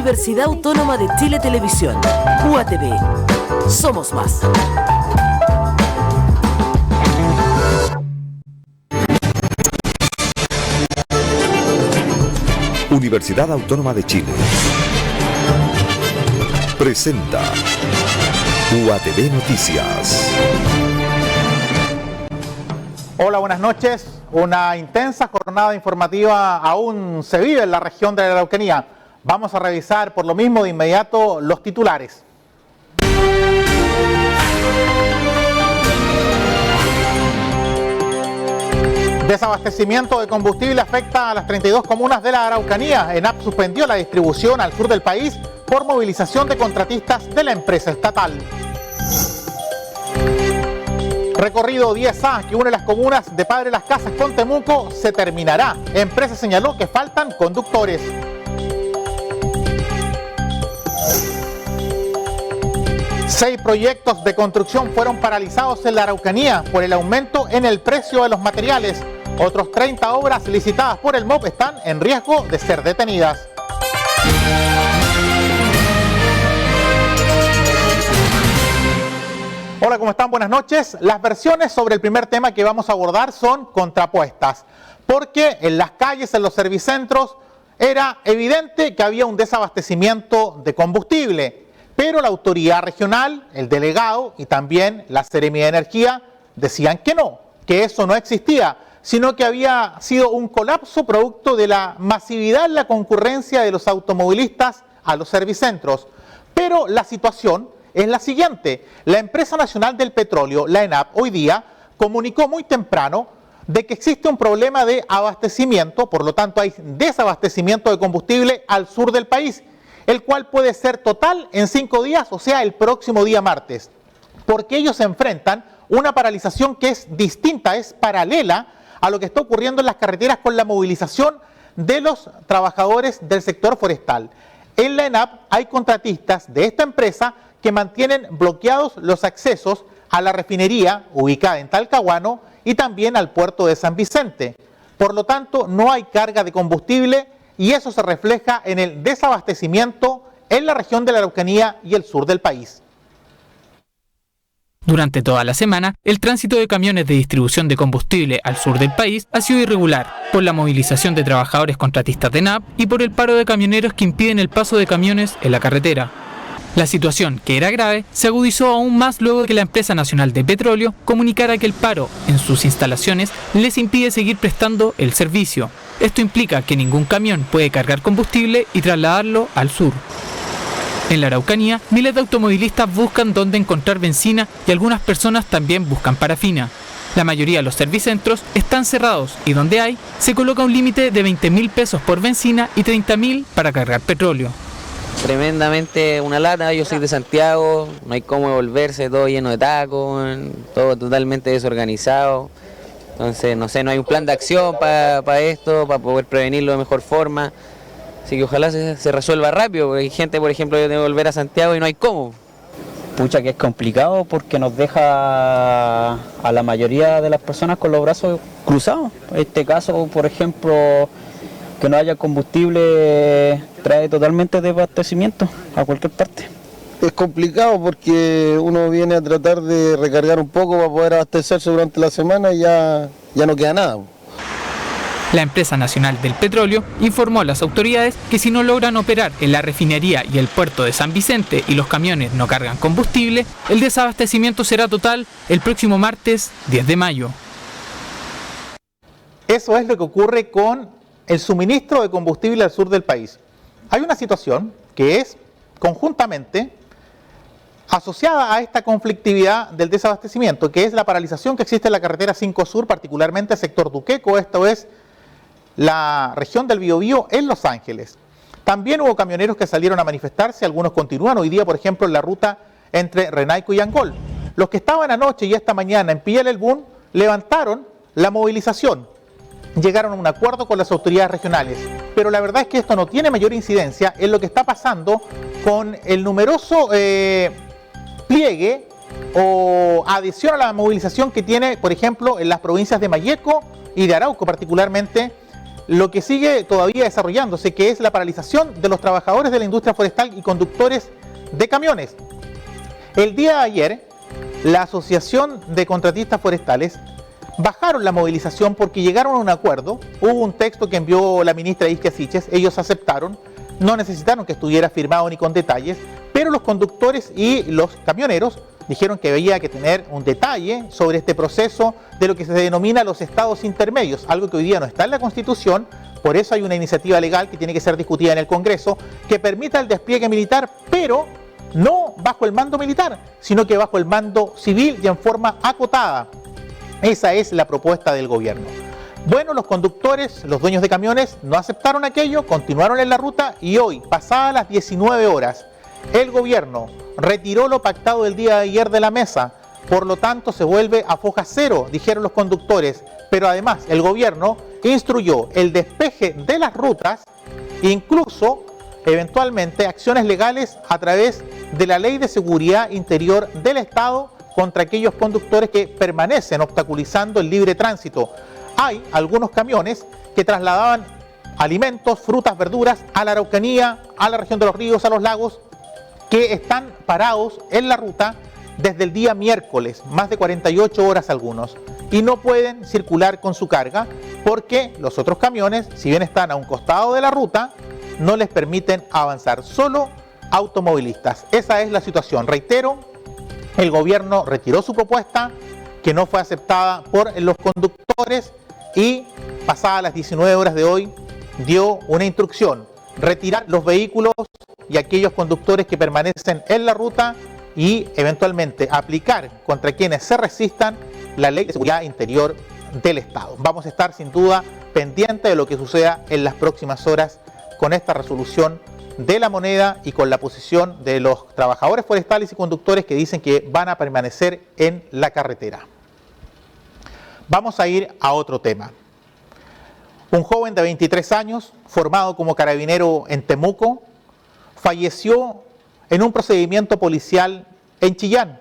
Universidad Autónoma de Chile Televisión, UATV. Somos más. Universidad Autónoma de Chile presenta UATV Noticias. Hola, buenas noches. Una intensa jornada informativa aún se vive en la región de la Araucanía. Vamos a revisar por lo mismo de inmediato los titulares. Desabastecimiento de combustible afecta a las 32 comunas de la Araucanía. ENAP suspendió la distribución al sur del país por movilización de contratistas de la empresa estatal. Recorrido 10A que une las comunas de Padre Las Casas con Temuco se terminará. Empresa señaló que faltan conductores. Seis proyectos de construcción fueron paralizados en la Araucanía por el aumento en el precio de los materiales. Otros 30 obras licitadas por el MOP están en riesgo de ser detenidas. Hola, ¿cómo están? Buenas noches. Las versiones sobre el primer tema que vamos a abordar son contrapuestas, porque en las calles, en los servicentros, era evidente que había un desabastecimiento de combustible, pero la autoridad regional, el delegado y también la Seremía de Energía decían que no, que eso no existía, sino que había sido un colapso producto de la masividad en la concurrencia de los automovilistas a los servicentros. Pero la situación es la siguiente: la Empresa Nacional del Petróleo, la ENAP, hoy día comunicó muy temprano de que existe un problema de abastecimiento, por lo tanto hay desabastecimiento de combustible al sur del país, el cual puede ser total en 5 días, o sea, el próximo día martes, porque ellos se enfrentan una paralización que es distinta, es paralela a lo que está ocurriendo en las carreteras con la movilización de los trabajadores del sector forestal. En la ENAP hay contratistas de esta empresa que mantienen bloqueados los accesos a la refinería ubicada en Talcahuano y también al puerto de San Vicente. Por lo tanto, no hay carga de combustible y eso se refleja en el desabastecimiento en la región de la Araucanía y el sur del país. Durante toda la semana, el tránsito de camiones de distribución de combustible al sur del país ha sido irregular por la movilización de trabajadores contratistas de ENAP y por el paro de camioneros que impiden el paso de camiones en la carretera. La situación, que era grave, se agudizó aún más luego de que la Empresa Nacional de Petróleo comunicara que el paro en sus instalaciones les impide seguir prestando el servicio. Esto implica que ningún camión puede cargar combustible y trasladarlo al sur. En la Araucanía, miles de automovilistas buscan dónde encontrar benzina y algunas personas también buscan parafina. La mayoría de los servicentros están cerrados y donde hay, se coloca un límite de 20.000 pesos por benzina y 30.000 para cargar petróleo. Tremendamente una lata, yo soy de Santiago, no hay cómo devolverse, todo lleno de tacos, todo totalmente desorganizado. Entonces, no sé, no hay un plan de acción para esto, para poder prevenirlo de mejor forma. Así que ojalá se resuelva rápido, porque hay gente, por ejemplo, yo tengo que volver a Santiago y no hay cómo. Pucha, que es complicado porque nos deja a la mayoría de las personas con los brazos cruzados. En este caso, por ejemplo, que no haya combustible trae totalmente desabastecimiento a cualquier parte. Es complicado porque uno viene a tratar de recargar un poco para poder abastecerse durante la semana y ya no queda nada. La Empresa Nacional del Petróleo informó a las autoridades que si no logran operar en la refinería y el puerto de San Vicente y los camiones no cargan combustible, el desabastecimiento será total el próximo martes 10 de mayo. Eso es lo que ocurre con el suministro de combustible al sur del país. Hay una situación que es conjuntamente asociada a esta conflictividad del desabastecimiento, que es la paralización que existe en la carretera 5 Sur, particularmente el sector Duqueco, esto es la región del Biobío en Los Ángeles. También hubo camioneros que salieron a manifestarse, algunos continúan hoy día, por ejemplo, en la ruta entre Renaico y Angol. Los que estaban anoche y esta mañana en Pilla del Bún levantaron la movilización, llegaron a un acuerdo con las autoridades regionales, pero la verdad es que esto no tiene mayor incidencia en lo que está pasando con el numeroso pliegue o adhesión a la movilización que tiene, por ejemplo, en las provincias de Malleco y de Arauco, particularmente lo que sigue todavía desarrollándose, que es la paralización de los trabajadores de la industria forestal y conductores de camiones. El día de ayer, la Asociación de Contratistas Forestales bajaron la movilización porque llegaron a un acuerdo. Hubo un texto que envió la ministra Isquia Siches, ellos aceptaron, no necesitaron que estuviera firmado ni con detalles, pero los conductores y los camioneros dijeron que había que tener un detalle sobre este proceso de lo que se denomina los estados intermedios, algo que hoy día no está en la Constitución. Por eso hay una iniciativa legal que tiene que ser discutida en el Congreso que permita el despliegue militar, pero no bajo el mando militar, sino que bajo el mando civil y en forma acotada. Esa es la propuesta del gobierno. Bueno, los conductores, los dueños de camiones, no aceptaron aquello, continuaron en la ruta y hoy, pasadas las 19 horas, el gobierno retiró lo pactado el día de ayer de la mesa. Por lo tanto, se vuelve a foja cero, dijeron los conductores. Pero además, el gobierno instruyó el despeje de las rutas, incluso, eventualmente, acciones legales a través de la Ley de Seguridad Interior del Estado contra aquellos conductores que permanecen obstaculizando el libre tránsito. Hay algunos camiones que trasladaban alimentos, frutas, verduras a la Araucanía, a la región de los ríos, a los lagos, que están parados en la ruta desde el día miércoles, más de 48 horas algunos, y no pueden circular con su carga porque los otros camiones, si bien están a un costado de la ruta, no les permiten avanzar, solo automovilistas. Esa es la situación. Reitero, el gobierno retiró su propuesta, que no fue aceptada por los conductores, y pasadas las 19 horas de hoy dio una instrucción: retirar los vehículos y aquellos conductores que permanecen en la ruta y eventualmente aplicar contra quienes se resistan la Ley de Seguridad Interior del Estado. Vamos a estar sin duda pendientes de lo que suceda en las próximas horas con esta resolución de la moneda y con la posición de los trabajadores forestales y conductores que dicen que van a permanecer en la carretera. Vamos a ir a otro tema. Un joven de 23 años, formado como carabinero en Temuco, falleció en un procedimiento policial en Chillán.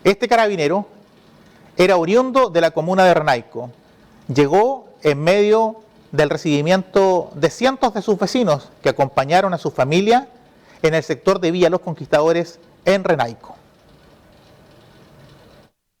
Este carabinero era oriundo de la comuna de Renaico. Llegó en medio del recibimiento de cientos de sus vecinos que acompañaron a su familia en el sector de Villa Los Conquistadores en Renaico.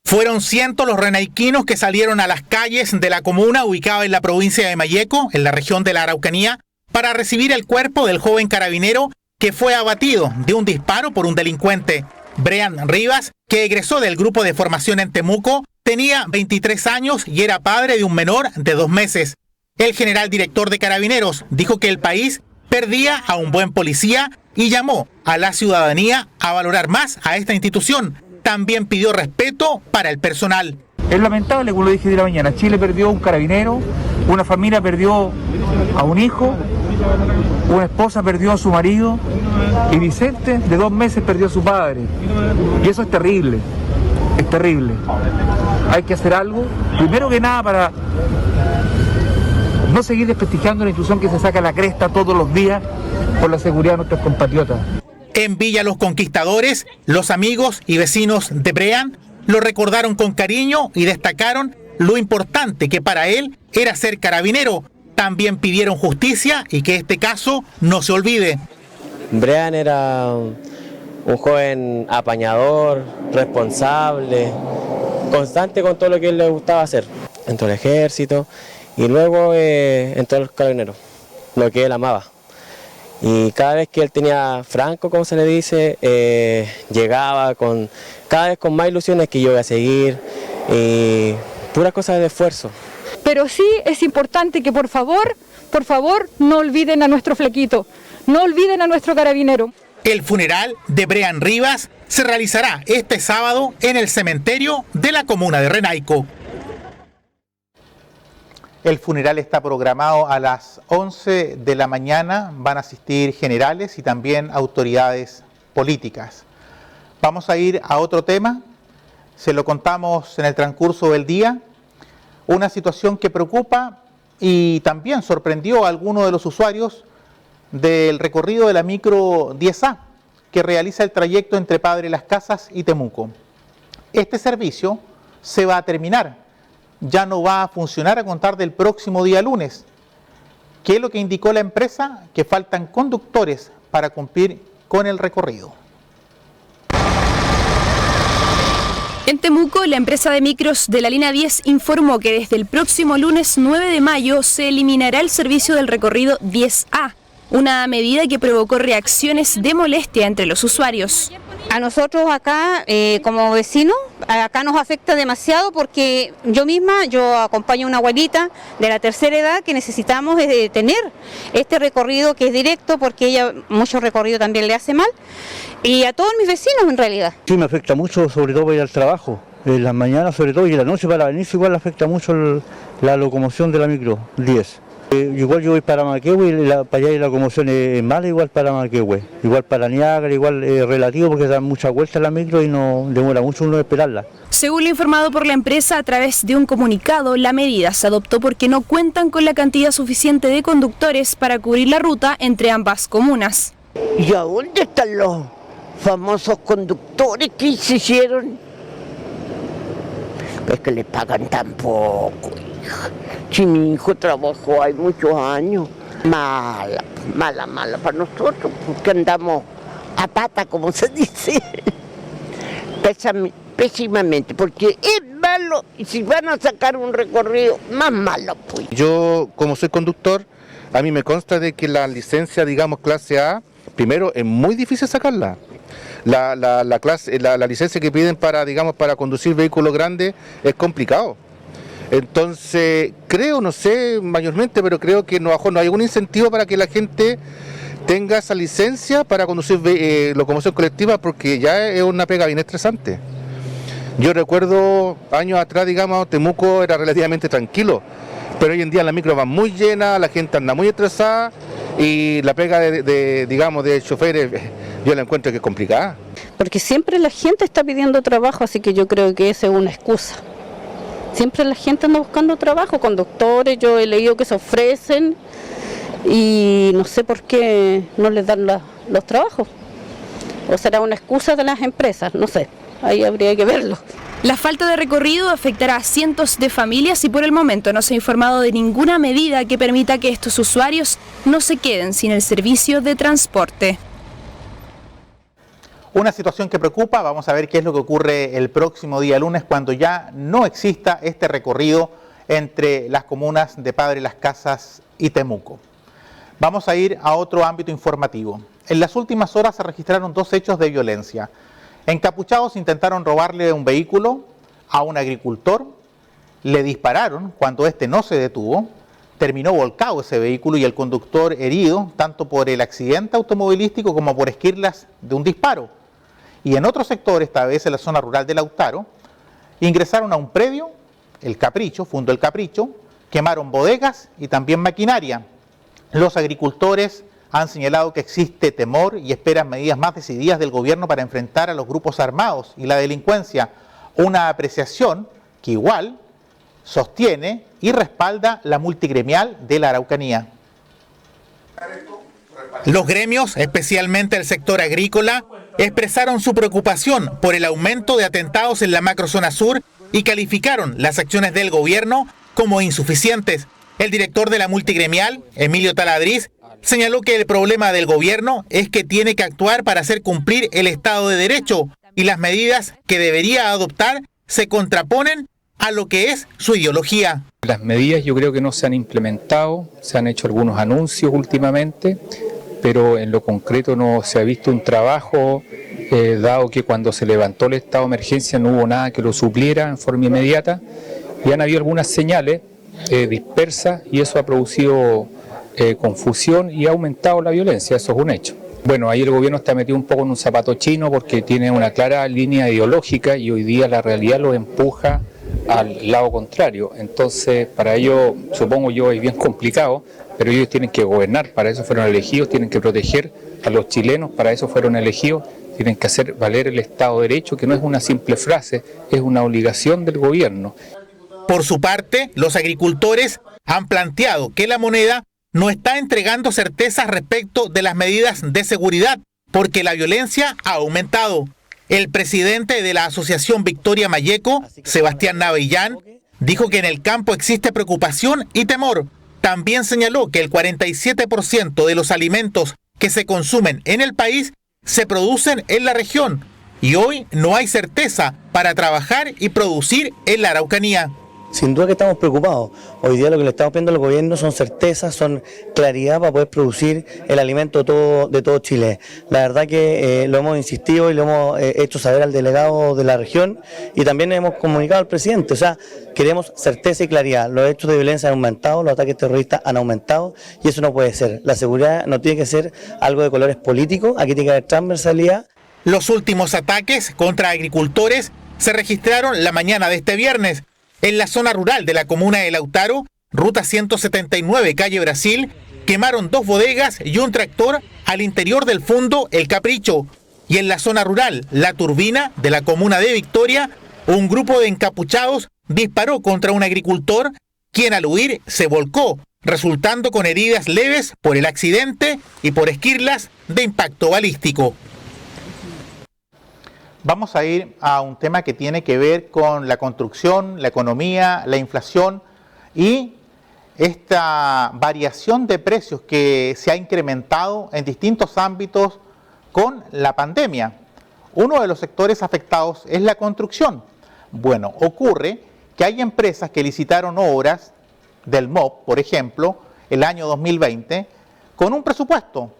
Fueron cientos los renaiquinos que salieron a las calles de la comuna ubicada en la provincia de Malleco, en la región de la Araucanía, para recibir el cuerpo del joven carabinero que fue abatido de un disparo por un delincuente. Brean Rivas, que egresó del grupo de formación en Temuco, tenía 23 años y era padre de un menor de 2 meses. El general director de Carabineros dijo que el país perdía a un buen policía y llamó a la ciudadanía a valorar más a esta institución. También pidió respeto para el personal. Es lamentable, como lo dije de la mañana, Chile perdió un carabinero, una familia perdió a un hijo, una esposa perdió a su marido y Vicente de 2 meses perdió a su padre. Y eso es terrible, es terrible. Hay que hacer algo, primero que nada para no seguir desprestigiando una institución que se saca la cresta todos los días por la seguridad de nuestros compatriotas. En Villa Los Conquistadores, los amigos y vecinos de Brean lo recordaron con cariño y destacaron lo importante que para él era ser carabinero. También pidieron justicia y que este caso no se olvide. Brean era un joven apañador, responsable, constante con todo lo que él le gustaba hacer. Entró al ejército y luego entró a los carabineros, lo que él amaba. Y cada vez que él tenía franco, como se le dice, llegaba cada vez con más ilusiones que yo voy a seguir, y puras cosas de esfuerzo. Pero sí es importante que por favor, no olviden a nuestro flequito, no olviden a nuestro carabinero. El funeral de Brean Rivas se realizará este sábado en el cementerio de la comuna de Renaico. El funeral está programado a las 11 de la mañana. Van a asistir generales y también autoridades políticas. Vamos a ir a otro tema. Se lo contamos en el transcurso del día. Una situación que preocupa y también sorprendió a algunos de los usuarios del recorrido de la micro 10A, que realiza el trayecto entre Padre Las Casas y Temuco. Este servicio se va a terminar ya no va a funcionar a contar del próximo día lunes. ¿Qué es lo que indicó la empresa? Que faltan conductores para cumplir con el recorrido. En Temuco, la empresa de micros de la línea 10 informó que desde el próximo lunes 9 de mayo se eliminará el servicio del recorrido 10A, una medida que provocó reacciones de molestia entre los usuarios. A nosotros acá, como vecinos, acá nos afecta demasiado porque yo acompaño a una abuelita de la tercera edad que necesitamos tener este recorrido que es directo porque ella mucho recorrido también le hace mal y a todos mis vecinos en realidad. Sí, me afecta mucho, sobre todo para ir al trabajo, en las mañanas sobre todo y en la noche para venir igual afecta mucho la locomoción de la micro 10. Igual yo voy para Manquehue y para allá la locomoción es mala, igual para Manquehue, igual para Niágara, igual relativo porque dan muchas vueltas la micro y no demora mucho uno esperarla. Según lo informado por la empresa a través de un comunicado, la medida se adoptó porque no cuentan con la cantidad suficiente de conductores para cubrir la ruta entre ambas comunas. ¿Y a dónde están los famosos conductores que se hicieron? Es que les pagan tan poco, hija. Si mi hijo trabajó hay muchos años, mala para nosotros, porque andamos a pata, como se dice, pésimamente, porque es malo, y si van a sacar un recorrido, más malo pues. Yo, como soy conductor, a mí me consta de que la licencia, digamos, clase A, primero es muy difícil sacarla. La licencia que piden para conducir vehículos grandes es complicado. Entonces, no sé mayormente, pero creo que no hay algún incentivo para que la gente tenga esa licencia para conducir locomoción colectiva, porque ya es una pega bien estresante. Yo recuerdo años atrás, Temuco era relativamente tranquilo, pero hoy en día la micro va muy llena, la gente anda muy estresada y la pega de choferes yo la encuentro que es complicada. Porque siempre la gente está pidiendo trabajo, así que yo creo que esa es una excusa. Siempre la gente anda buscando trabajo, conductores, yo he leído que se ofrecen y no sé por qué no les dan los trabajos. O será una excusa de las empresas, no sé, ahí habría que verlo. La falta de recorrido afectará a cientos de familias y por el momento no se ha informado de ninguna medida que permita que estos usuarios no se queden sin el servicio de transporte. Una situación que preocupa, vamos a ver qué es lo que ocurre el próximo día lunes cuando ya no exista este recorrido entre las comunas de Padre Las Casas y Temuco. Vamos a ir a otro ámbito informativo. En las últimas horas se registraron 2 hechos de violencia. Encapuchados intentaron robarle un vehículo a un agricultor, le dispararon cuando este no se detuvo, terminó volcado ese vehículo y el conductor herido tanto por el accidente automovilístico como por esquirlas de un disparo. Y en otro sector, esta vez en la zona rural de Lautaro, ingresaron a un predio, el Capricho, Fundo El Capricho, quemaron bodegas y también maquinaria. Los agricultores han señalado que existe temor y esperan medidas más decididas del gobierno para enfrentar a los grupos armados y la delincuencia, una apreciación que igual sostiene y respalda la multigremial de la Araucanía. Los gremios, especialmente el sector agrícola, expresaron su preocupación por el aumento de atentados en la macrozona sur y calificaron las acciones del gobierno como insuficientes. El director de la multigremial, Emilio Taladriz, señaló que el problema del gobierno es que tiene que actuar para hacer cumplir el Estado de Derecho y las medidas que debería adoptar se contraponen a lo que es su ideología. Las medidas yo creo que no se han implementado, se han hecho algunos anuncios últimamente, pero en lo concreto no se ha visto un trabajo, dado que cuando se levantó el estado de emergencia no hubo nada que lo supliera en forma inmediata y han habido algunas señales dispersas y eso ha producido confusión y ha aumentado la violencia, eso es un hecho. Bueno, ahí el gobierno está metido un poco en un zapato chino porque tiene una clara línea ideológica y hoy día la realidad lo empuja al lado contrario. Entonces, para ello, supongo yo, es bien complicado, pero ellos tienen que gobernar, para eso fueron elegidos, tienen que proteger a los chilenos, para eso fueron elegidos, tienen que hacer valer el Estado de Derecho, que no es una simple frase, es una obligación del gobierno. Por su parte, los agricultores han planteado que la moneda no está entregando certezas respecto de las medidas de seguridad, porque la violencia ha aumentado. El presidente de la Asociación Victoria Mayeco, Sebastián Navellán, dijo que en el campo existe preocupación y temor. También señaló que el 47% de los alimentos que se consumen en el país se producen en la región y hoy no hay certeza para trabajar y producir en la Araucanía. Sin duda que estamos preocupados. Hoy día lo que le estamos pidiendo al gobierno son certezas, son claridad para poder producir el alimento de todo Chile. La verdad que lo hemos insistido y lo hemos hecho saber al delegado de la región y también hemos comunicado al presidente. O sea, queremos certeza y claridad. Los hechos de violencia han aumentado, los ataques terroristas han aumentado y eso no puede ser. La seguridad no tiene que ser algo de colores políticos, aquí tiene que haber transversalidad. Los últimos ataques contra agricultores se registraron la mañana de este viernes. En la zona rural de la comuna de Lautaro, ruta 179, calle Brasil, quemaron 2 bodegas y un tractor al interior del fundo El Capricho. Y en la zona rural, La Turbina, de la comuna de Victoria, un grupo de encapuchados disparó contra un agricultor, quien al huir se volcó, resultando con heridas leves por el accidente y por esquirlas de impacto balístico. Vamos a ir a un tema que tiene que ver con la construcción, la economía, la inflación y esta variación de precios que se ha incrementado en distintos ámbitos con la pandemia. Uno de los sectores afectados es la construcción. Bueno, ocurre que hay empresas que licitaron obras del MOP, por ejemplo, el año 2020, con un presupuesto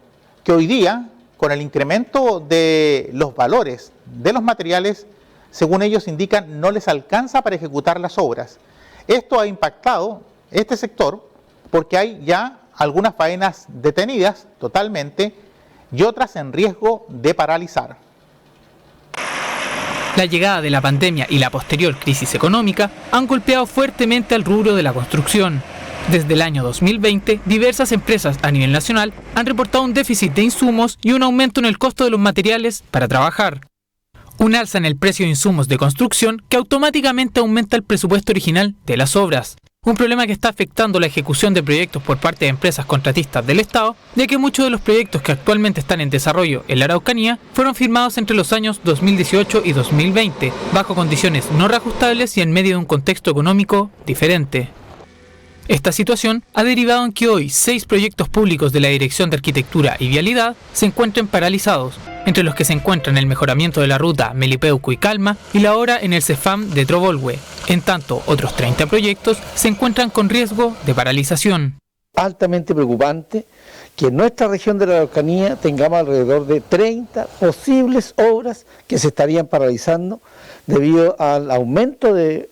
que hoy día, con el incremento de los valores de los materiales, según ellos indican, no les alcanza para ejecutar las obras. Esto ha impactado este sector porque hay ya algunas faenas detenidas totalmente y otras en riesgo de paralizar. La llegada de la pandemia y la posterior crisis económica han golpeado fuertemente al rubro de la construcción. Desde el año 2020, diversas empresas a nivel nacional han reportado un déficit de insumos y un aumento en el costo de los materiales para trabajar. Un alza en el precio de insumos de construcción que automáticamente aumenta el presupuesto original de las obras. Un problema que está afectando la ejecución de proyectos por parte de empresas contratistas del Estado, ya que muchos de los proyectos que actualmente están en desarrollo en la Araucanía fueron firmados entre los años 2018 y 2020, bajo condiciones no reajustables y en medio de un contexto económico diferente. Esta situación ha derivado en que hoy 6 proyectos públicos de la Dirección de Arquitectura y Vialidad se encuentren paralizados, entre los que se encuentran el mejoramiento de la ruta Melipeuco y Calma y la obra en el CEFAM de Trovolhue. En tanto, otros 30 proyectos se encuentran con riesgo de paralización. Altamente preocupante que en nuestra región de la Araucanía tengamos alrededor de 30 posibles obras que se estarían paralizando debido al aumento de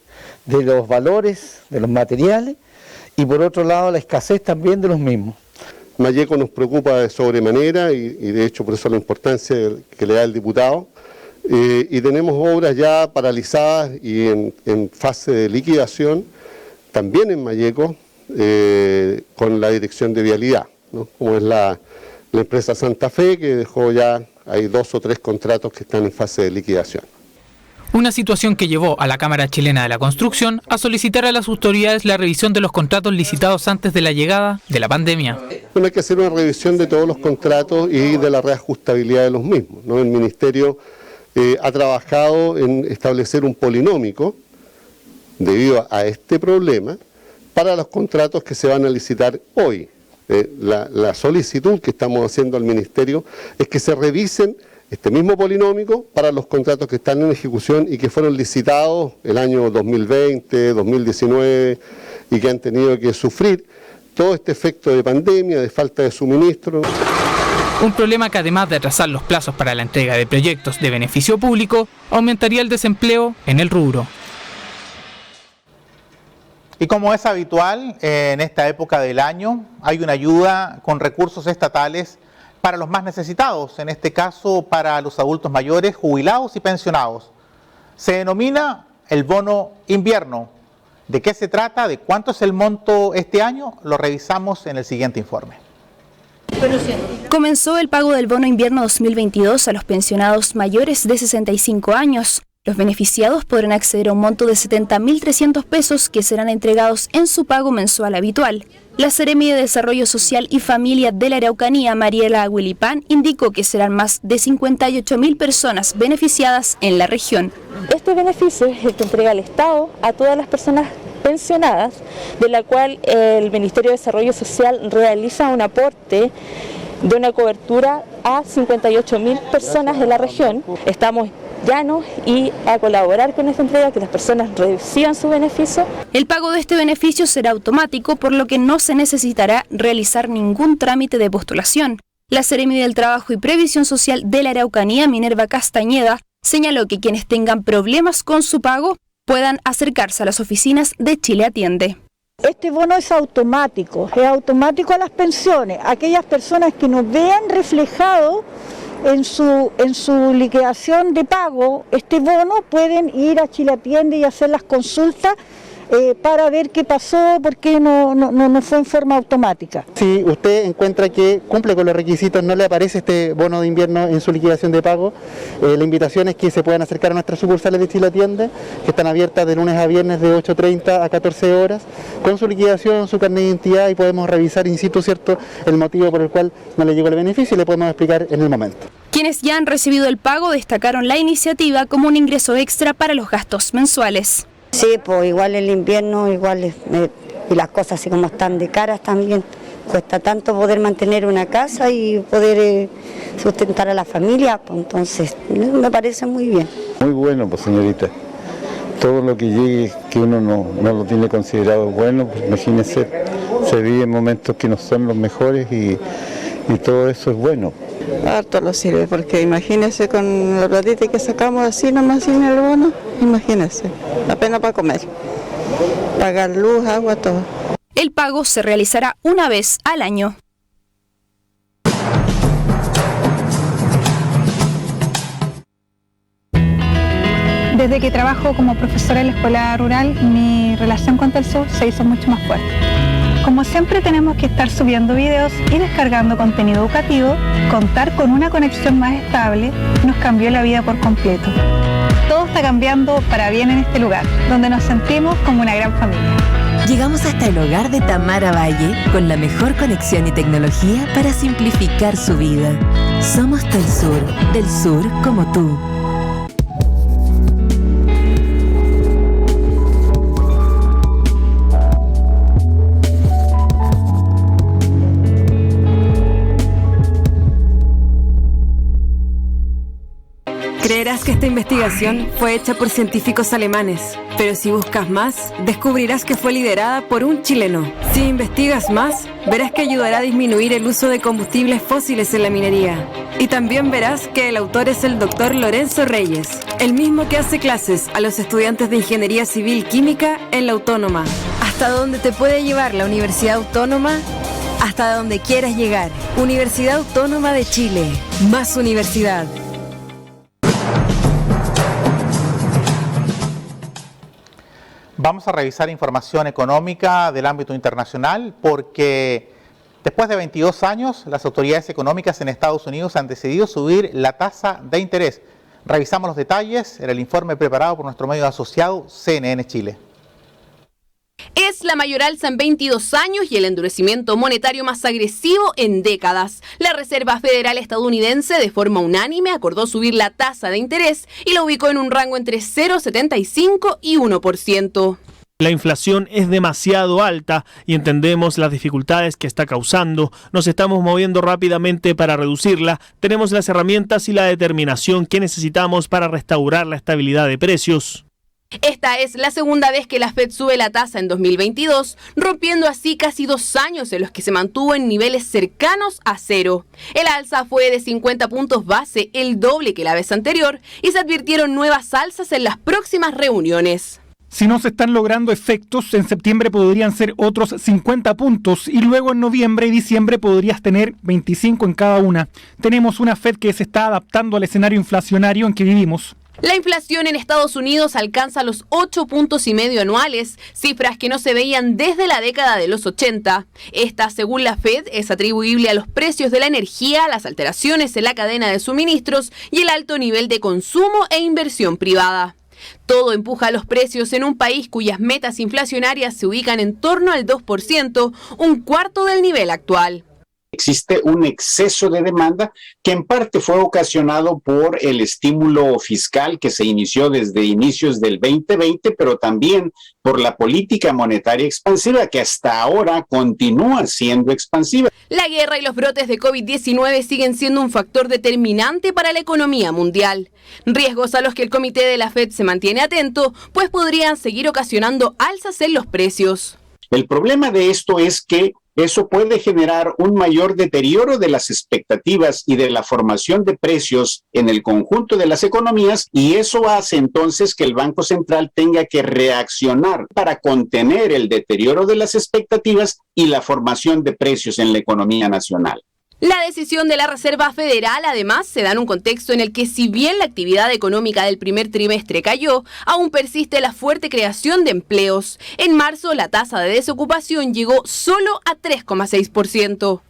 los valores de los materiales y por otro lado la escasez también de los mismos. Malleco nos preocupa de sobremanera y de hecho por eso la importancia que le da el diputado y tenemos obras ya paralizadas y en fase de liquidación también en Malleco con la Dirección de Vialidad, ¿no? Como es la empresa Santa Fe, que dejó ya, hay 2 o 3 contratos que están en fase de liquidación. Una situación que llevó a la Cámara Chilena de la Construcción a solicitar a las autoridades la revisión de los contratos licitados antes de la llegada de la pandemia. Bueno, hay que hacer una revisión de todos los contratos y de la reajustabilidad de los mismos, ¿no? El Ministerio ha trabajado en establecer un polinómico debido a este problema para los contratos que se van a licitar hoy. La solicitud que estamos haciendo al Ministerio es que se revisen este mismo polinómico para los contratos que están en ejecución y que fueron licitados el año 2020, 2019 y que han tenido que sufrir todo este efecto de pandemia, de falta de suministro. Un problema que además de atrasar los plazos para la entrega de proyectos de beneficio público, aumentaría el desempleo en el rubro. Y como es habitual en esta época del año, hay una ayuda con recursos estatales para los más necesitados, en este caso para los adultos mayores, jubilados y pensionados. Se denomina el bono invierno. ¿De qué se trata? ¿De cuánto es el monto este año? Lo revisamos en el siguiente informe. Comenzó el pago del bono invierno 2022 a los pensionados mayores de 65 años. Los beneficiados podrán acceder a un monto de 70.300 pesos que serán entregados en su pago mensual habitual. La Seremi de Desarrollo Social y Familia de la Araucanía, Mariela Aguilipán, indicó que serán más de 58.000 personas beneficiadas en la región. Este beneficio es el que entrega el Estado a todas las personas pensionadas, de la cual el Ministerio de Desarrollo Social realiza un aporte de una cobertura a 58.000 personas de la región. Estamos llanos y a colaborar con esta entrega, que las personas reciban su beneficio. El pago de este beneficio será automático, por lo que no se necesitará realizar ningún trámite de postulación. La Seremi del Trabajo y Previsión Social de la Araucanía, Minerva Castañeda, señaló que quienes tengan problemas con su pago puedan acercarse a las oficinas de Chile Atiende. Este bono es automático a las pensiones. Aquellas personas que no vean reflejado en su liquidación de pago este bono pueden ir a Chile Atiende y hacer las consultas para ver qué pasó, por qué no fue en forma automática. Si usted encuentra que cumple con los requisitos, no le aparece este bono de invierno en su liquidación de pago, la invitación es que se puedan acercar a nuestras sucursales de Chile Atiende, que están abiertas de lunes a viernes de 8:30 a 14 horas, con su liquidación, su carnet de identidad, y podemos revisar in situ, ¿cierto?, el motivo por el cual no le llegó el beneficio y le podemos explicar en el momento. Quienes ya han recibido el pago destacaron la iniciativa como un ingreso extra para los gastos mensuales. Sí, pues igual el invierno, y las cosas así como están de caras también, cuesta tanto poder mantener una casa y poder sustentar a la familia, pues entonces me parece muy bien. Muy bueno, pues señorita, todo lo que llegue que uno no lo tiene considerado bueno, pues imagínese, se vive momentos que no son los mejores y todo eso es bueno. Harto lo sirve, porque imagínese con la platita que sacamos así nomás sin el bono, imagínese, apenas para comer, pagar luz, agua, todo. El pago se realizará una vez al año. Desde que trabajo como profesora en la escuela rural, mi relación con Telesur se hizo mucho más fuerte. Como siempre tenemos que estar subiendo videos y descargando contenido educativo, contar con una conexión más estable nos cambió la vida por completo. Todo está cambiando para bien en este lugar, donde nos sentimos como una gran familia. Llegamos hasta el hogar de Tamara Valle con la mejor conexión y tecnología para simplificar su vida. Somos Telesur, del sur como tú. Creerás que esta investigación fue hecha por científicos alemanes, pero si buscas más, descubrirás que fue liderada por un chileno. Si investigas más, verás que ayudará a disminuir el uso de combustibles fósiles en la minería. Y también verás que el autor es el Dr. Lorenzo Reyes, el mismo que hace clases a los estudiantes de Ingeniería Civil Química en la Autónoma. ¿Hasta dónde te puede llevar la Universidad Autónoma? Hasta donde quieras llegar. Universidad Autónoma de Chile. Más universidad. Vamos a revisar información económica del ámbito internacional porque después de 22 años las autoridades económicas en Estados Unidos han decidido subir la tasa de interés. Revisamos los detalles en el informe preparado por nuestro medio asociado CNN Chile. Es la mayor alza en 22 años y el endurecimiento monetario más agresivo en décadas. La Reserva Federal estadounidense de forma unánime acordó subir la tasa de interés y la ubicó en un rango entre 0,75 y 1%. La inflación es demasiado alta y entendemos las dificultades que está causando. Nos estamos moviendo rápidamente para reducirla. Tenemos las herramientas y la determinación que necesitamos para restaurar la estabilidad de precios. Esta es la segunda vez que la Fed sube la tasa en 2022, rompiendo así casi 2 años en los que se mantuvo en niveles cercanos a cero. El alza fue de 50 puntos base, el doble que la vez anterior, y se advirtieron nuevas alzas en las próximas reuniones. Si no se están logrando efectos, en septiembre podrían ser otros 50 puntos y luego en noviembre y diciembre podrías tener 25 en cada una. Tenemos una Fed que se está adaptando al escenario inflacionario en que vivimos. La inflación en Estados Unidos alcanza los 8,5 puntos anuales, cifras que no se veían desde la década de los 80. Esta, según la Fed, es atribuible a los precios de la energía, las alteraciones en la cadena de suministros y el alto nivel de consumo e inversión privada. Todo empuja a los precios en un país cuyas metas inflacionarias se ubican en torno al 2%, un cuarto del nivel actual. Existe un exceso de demanda que en parte fue ocasionado por el estímulo fiscal que se inició desde inicios del 2020, pero también por la política monetaria expansiva que hasta ahora continúa siendo expansiva. La guerra y los brotes de COVID-19 siguen siendo un factor determinante para la economía mundial. Riesgos a los que el comité de la FED se mantiene atento, pues podrían seguir ocasionando alzas en los precios. El problema de esto es que eso puede generar un mayor deterioro de las expectativas y de la formación de precios en el conjunto de las economías, y eso hace entonces que el Banco Central tenga que reaccionar para contener el deterioro de las expectativas y la formación de precios en la economía nacional. La decisión de la Reserva Federal además se da en un contexto en el que, si bien la actividad económica del primer trimestre cayó, aún persiste la fuerte creación de empleos. En marzo la tasa de desocupación llegó solo a 3,6%.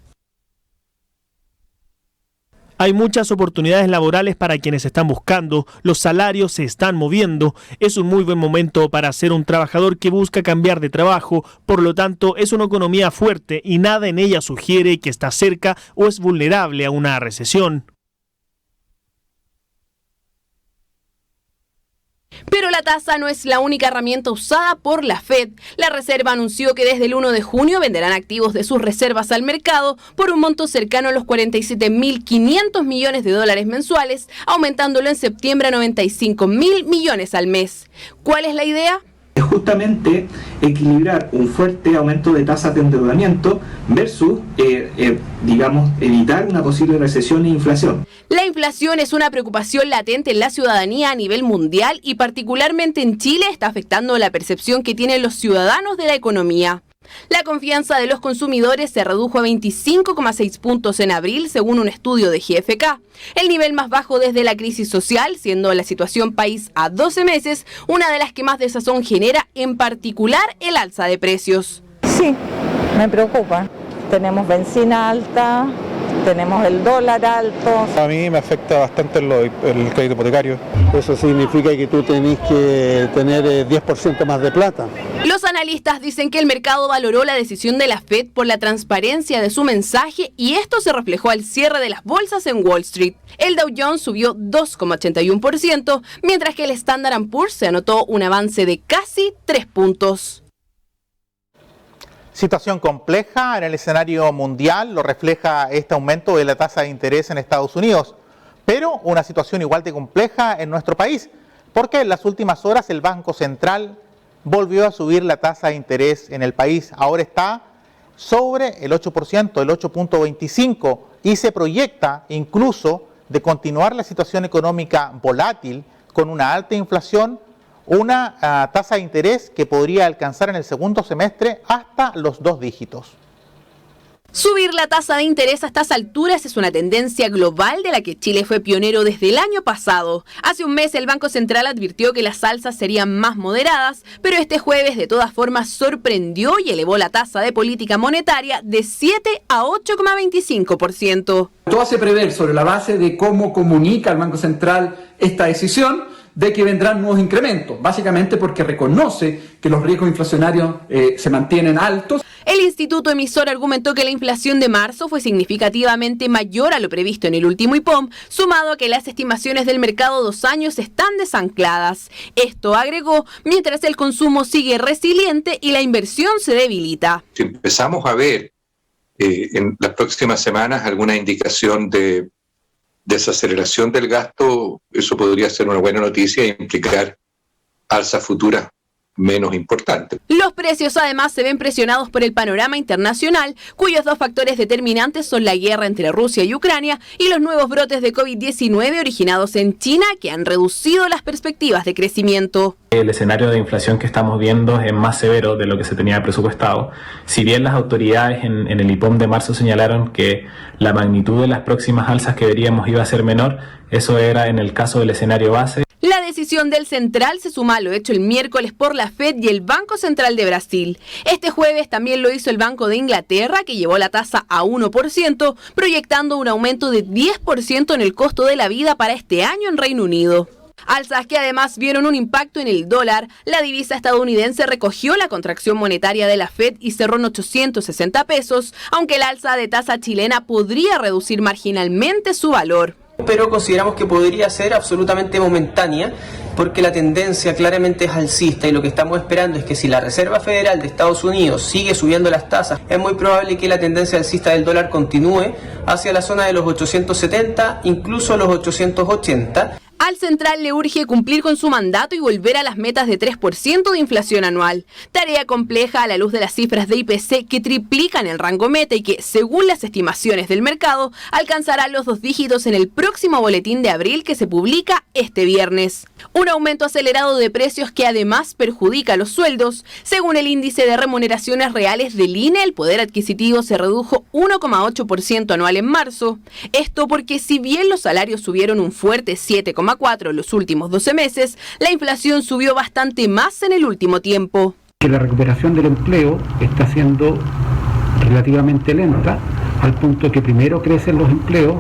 Hay muchas oportunidades laborales para quienes están buscando, los salarios se están moviendo, es un muy buen momento para ser un trabajador que busca cambiar de trabajo, por lo tanto es una economía fuerte y nada en ella sugiere que está cerca o es vulnerable a una recesión. Pero la tasa no es la única herramienta usada por la Fed. La Reserva anunció que desde el 1 de junio venderán activos de sus reservas al mercado por un monto cercano a los 47.500 millones de dólares mensuales, aumentándolo en septiembre a 95.000 millones al mes. ¿Cuál es la idea? Es justamente equilibrar un fuerte aumento de tasas de endeudamiento versus, evitar una posible recesión e inflación. La inflación es una preocupación latente en la ciudadanía a nivel mundial y particularmente en Chile está afectando la percepción que tienen los ciudadanos de la economía. La confianza de los consumidores se redujo a 25,6 puntos en abril, según un estudio de GfK, el nivel más bajo desde la crisis social, siendo la situación país a 12 meses una de las que más desazón genera, en particular el alza de precios. Sí, me preocupa. Tenemos benzina alta, tenemos el dólar alto. A mí me afecta bastante el crédito hipotecario. Eso significa que tú tenés que tener 10% más de plata. Los analistas dicen que el mercado valoró la decisión de la Fed por la transparencia de su mensaje y esto se reflejó al cierre de las bolsas en Wall Street. El Dow Jones subió 2,81%, mientras que el Standard & Poor's se anotó un avance de casi 3 puntos. Situación compleja en el escenario mundial, lo refleja este aumento de la tasa de interés en Estados Unidos, pero una situación igual de compleja en nuestro país, porque en las últimas horas el Banco Central volvió a subir la tasa de interés en el país. Ahora está sobre el 8%, el 8.25%, y se proyecta incluso de continuar la situación económica volátil con una alta inflación, una tasa de interés que podría alcanzar en el segundo semestre hasta los 2 dígitos. Subir la tasa de interés a estas alturas es una tendencia global de la que Chile fue pionero desde el año pasado. Hace un mes el Banco Central advirtió que las alzas serían más moderadas, pero este jueves de todas formas sorprendió y elevó la tasa de política monetaria de 7 a 8,25%. Todo hace prever, sobre la base de cómo comunica el Banco Central esta decisión, de que vendrán nuevos incrementos, básicamente porque reconoce que los riesgos inflacionarios se mantienen altos. El instituto emisor argumentó que la inflación de marzo fue significativamente mayor a lo previsto en el último IPOM, sumado a que las estimaciones del mercado 2 años están desancladas. Esto, agregó, mientras el consumo sigue resiliente y la inversión se debilita. Si empezamos a ver en las próximas semanas alguna indicación de desaceleración del gasto, eso podría ser una buena noticia e implicar alzas futuras menos importantes. Los precios además se ven presionados por el panorama internacional, cuyos 2 factores determinantes son la guerra entre Rusia y Ucrania y los nuevos brotes de COVID-19 originados en China que han reducido las perspectivas de crecimiento. El escenario de inflación que estamos viendo es más severo de lo que se tenía presupuestado. Si bien las autoridades en el IPOM de marzo señalaron que la magnitud de las próximas alzas que veríamos iba a ser menor, eso era en el caso del escenario base. La decisión del Central se suma a lo hecho el miércoles por la Fed y el Banco Central de Brasil. Este jueves también lo hizo el Banco de Inglaterra, que llevó la tasa a 1%, proyectando un aumento de 10% en el costo de la vida para este año en Reino Unido. Alzas que además vieron un impacto en el dólar. La divisa estadounidense recogió la contracción monetaria de la Fed y cerró en 860 pesos, aunque el alza de tasa chilena podría reducir marginalmente su valor. Pero consideramos que podría ser absolutamente momentánea porque la tendencia claramente es alcista y lo que estamos esperando es que si la Reserva Federal de Estados Unidos sigue subiendo las tasas, es muy probable que la tendencia alcista del dólar continúe hacia la zona de los 870, incluso los 880. Al central le urge cumplir con su mandato y volver a las metas de 3% de inflación anual. Tarea compleja a la luz de las cifras de IPC que triplican el rango meta y que, según las estimaciones del mercado, alcanzará los 2 dígitos en el próximo boletín de abril que se publica este viernes. Un aumento acelerado de precios que además perjudica los sueldos. Según el índice de remuneraciones reales del INE, el poder adquisitivo se redujo 1,8% anual en marzo. Esto porque si bien los salarios subieron un fuerte 7,4% en los últimos 12 meses, la inflación subió bastante más en el último tiempo. Que la recuperación del empleo está siendo relativamente lenta, al punto que primero crecen los empleos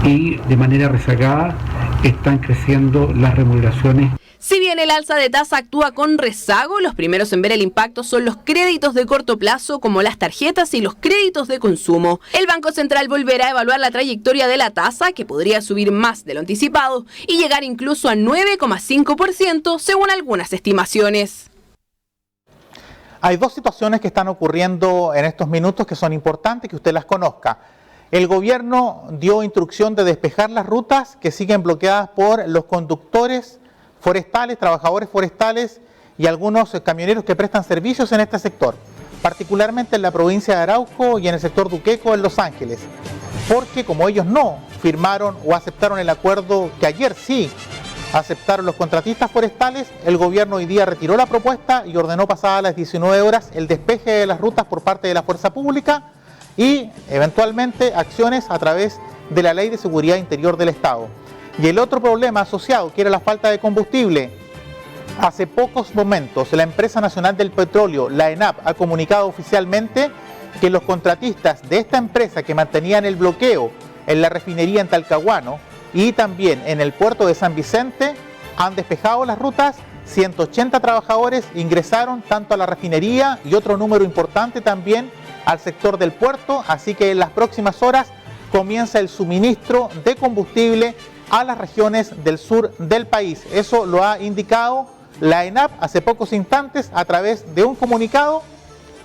y de manera rezagada están creciendo las remuneraciones. Si bien el alza de tasa actúa con rezago, los primeros en ver el impacto son los créditos de corto plazo como las tarjetas y los créditos de consumo. El Banco Central volverá a evaluar la trayectoria de la tasa, que podría subir más de lo anticipado y llegar incluso a 9,5% según algunas estimaciones. Hay 2 situaciones que están ocurriendo en estos minutos que son importantes que usted las conozca. El gobierno dio instrucción de despejar las rutas que siguen bloqueadas por los conductores forestales, trabajadores forestales y algunos camioneros que prestan servicios en este sector, particularmente en la provincia de Arauco y en el sector Duqueco en Los Ángeles, porque como ellos no firmaron o aceptaron el acuerdo que ayer sí aceptaron los contratistas forestales, el gobierno hoy día retiró la propuesta y ordenó pasadas las 19 horas el despeje de las rutas por parte de la fuerza pública y eventualmente acciones a través de la Ley de Seguridad Interior del Estado. Y el otro problema asociado, que era la falta de combustible, hace pocos momentos la Empresa Nacional del Petróleo, la ENAP, ha comunicado oficialmente que los contratistas de esta empresa que mantenían el bloqueo en la refinería en Talcahuano y también en el puerto de San Vicente han despejado las rutas. 180 trabajadores ingresaron tanto a la refinería y otro número importante también al sector del puerto, así que en las próximas horas comienza el suministro de combustible a las regiones del sur del país. Eso lo ha indicado la ENAP hace pocos instantes a través de un comunicado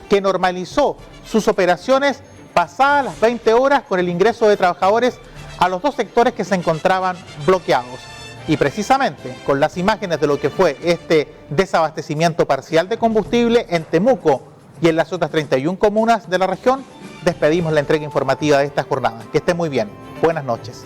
que normalizó sus operaciones pasadas las 20 horas con el ingreso de trabajadores a los 2 sectores que se encontraban bloqueados. Y precisamente con las imágenes de lo que fue este desabastecimiento parcial de combustible en Temuco y en las otras 31 comunas de la región, despedimos la entrega informativa de esta jornada. Que esté muy bien. Buenas noches.